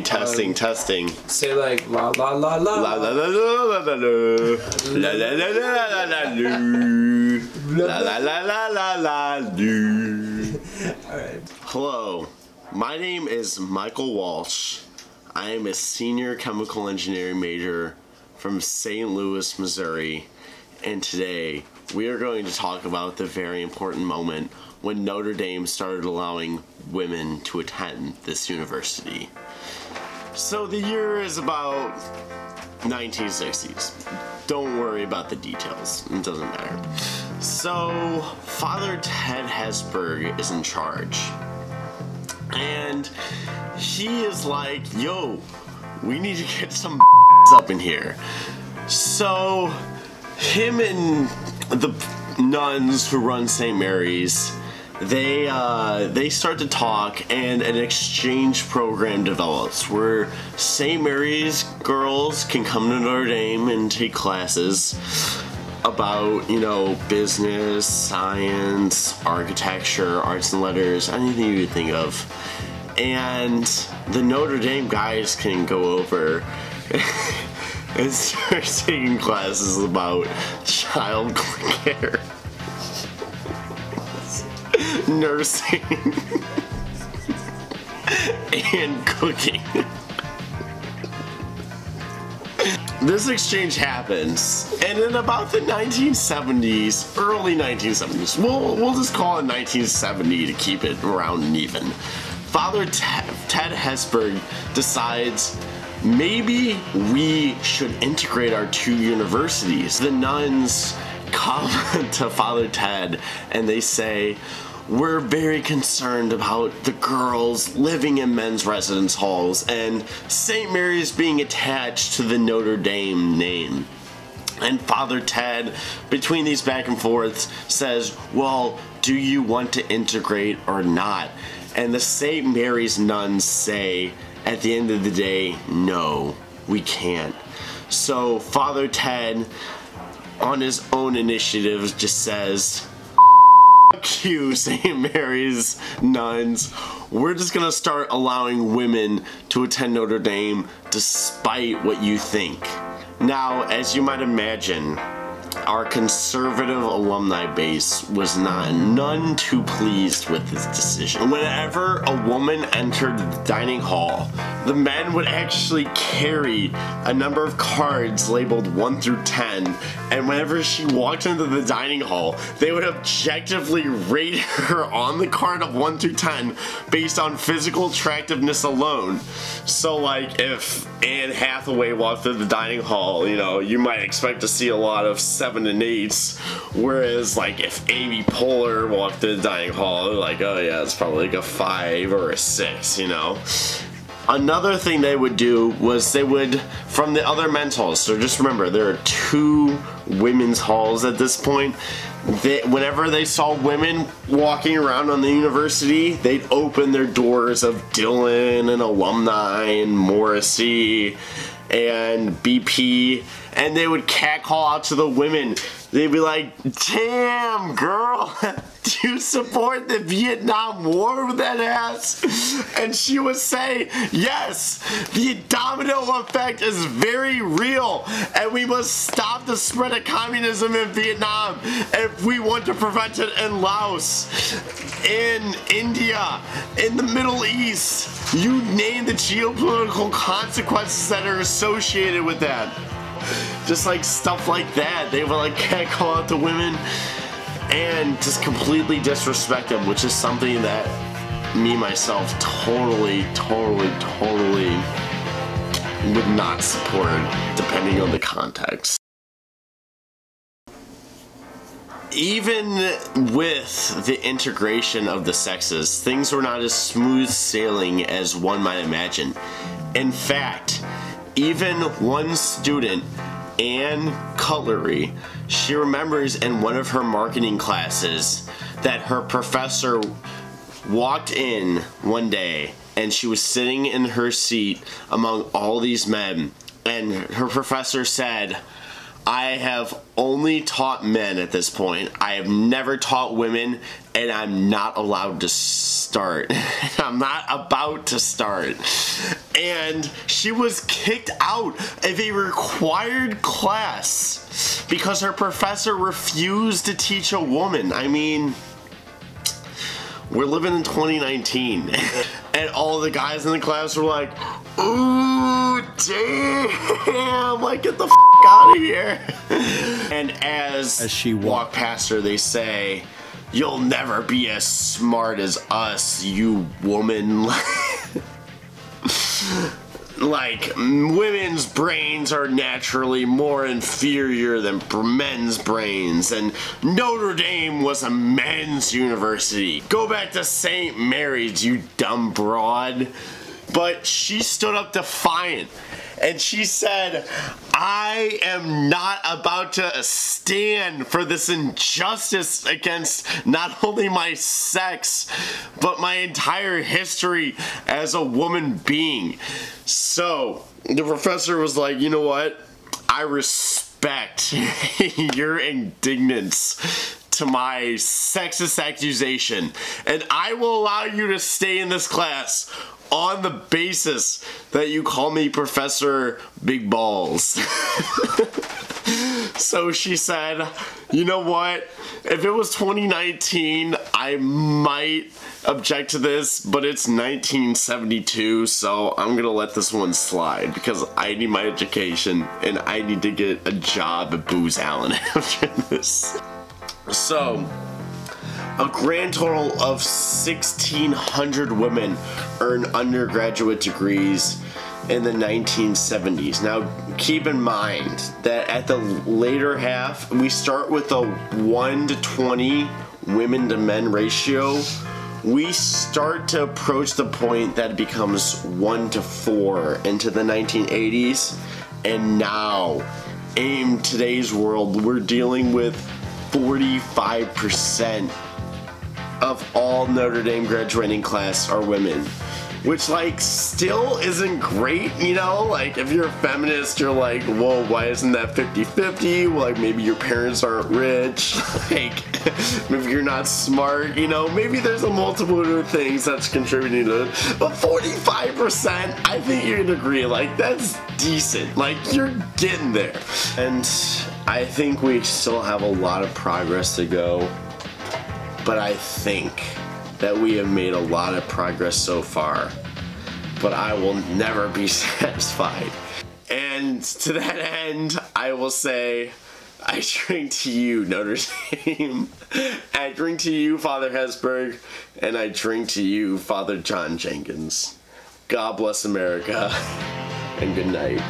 Testing, testing. Say like la la la la La la la la la la la la la la la la la la la la. Alright. Hello, my name is Michael Walsh. I am a senior chemical engineering major from St. Louis, Missouri, and today we are going to talk about the very important moment when Notre Dame started allowing women to attend this university. So the year is about 1960s. Don't worry about the details, it doesn't matter. So Father Ted Hesburgh is in charge, and he is like, yo, we need to get some up in here. So him and the nuns who run St. Mary's, they start to talk, and an exchange program develops where St. Mary's girls can come to Notre Dame and take classes about, you know, business, science, architecture, arts and letters, anything you could think of. And the Notre Dame guys can go over and start taking classes about child care, nursing, and cooking. This exchange happens, and in about the 1970s, early 1970s, we'll just call it 1970 to keep it round and even, Father Ted Hesburgh decides maybe we should integrate our two universities. The nuns come to Father Ted and they say, we're very concerned about the girls living in men's residence halls and St. Mary's being attached to the Notre Dame name. And Father Ted, between these back and forths, says, well, do you want to integrate or not? And the St. Mary's nuns say, at the end of the day, no, we can't. So Father Ted, on his own initiative, just says, F you, St. Mary's nuns. We're just gonna start allowing women to attend Notre Dame despite what you think. Now, as you might imagine, our conservative alumni base was none too pleased with this decision. Whenever a woman entered the dining hall, the men would actually carry a number of cards labeled 1 through 10, and whenever she walked into the dining hall, they would objectively rate her on the card of 1 through 10 based on physical attractiveness alone. So like, if Anne Hathaway walked through the dining hall, you know, you might expect to see a lot of 7 and 8s, whereas like if Amy Poehler walked through the dining hall, they're like, oh yeah, it's probably like a 5 or a 6, you know. Another thing they would do was they would, from the other men's halls, so just remember there are 2 women's halls at this point, whenever they saw women walking around on the university, they'd open their doors of Dillon and Alumni and Morrissey and BP, and they would catcall out to the women. They'd be like, damn girl, do you support the Vietnam War with that ass? And she would say, yes, the domino effect is very real and we must stop the spread of communism in Vietnam if we want to prevent it in Laos, in India, in the Middle East. You name the geopolitical consequences that are associated with that. Just like stuff like that. They would like call out to women and just completely disrespect them, which is something that me myself totally would not support, depending on the context. Even with the integration of the sexes, things were not as smooth sailing as one might imagine. In fact, even one student, Anne Cutlery, she remembers in one of her marketing classes that her professor walked in one day and she was sitting in her seat among all these men, and her professor said, I have only taught men at this point. I have never taught women, and I'm not allowed to start. I'm not about to start. And she was kicked out of a required class because her professor refused to teach a woman. I mean, we're living in 2019, and all the guys in the class were like, ooh, damn, like, get the out of here. And as she walked past her, they say, you'll never be as smart as us, you woman. Like, women's brains are naturally more inferior than men's brains, and Notre Dame was a men's university. Go back to St. Mary's, you dumb broad. But she stood up defiant, and she said, I am not about to stand for this injustice against not only my sex, but my entire history as a woman being. So, the professor was like, you know what? I respect your indignance to my sexist accusation, and I will allow you to stay in this class on the basis that you call me Professor Big Balls. So she said, you know what? If it was 2019, I might object to this, but it's 1972, so I'm gonna let this one slide because I need my education and I need to get a job at Booz Allen after this. So, a grand total of 1,600 women earned undergraduate degrees in the 1970s. Now, keep in mind that at the later half, we start with a 1 to 20 women to men ratio. We start to approach the point that it becomes 1 to 4 into the 1980s. And now, in today's world, we're dealing with 45% of all Notre Dame graduating class are women, which, like, still isn't great, you know? Like, if you're a feminist, you're like, whoa, why isn't that 50-50? Like, maybe your parents aren't rich, like, maybe you're not smart, you know? Maybe there's a multitude of things that's contributing to it, but 45%, I think you can agree, like, that's decent. Like, you're getting there. And I think we still have a lot of progress to go, but I think that we have made a lot of progress so far, but I will never be satisfied. And to that end, I will say, I drink to you, Notre Dame. I drink to you, Father Hesburgh, and I drink to you, Father John Jenkins. God bless America, and good night.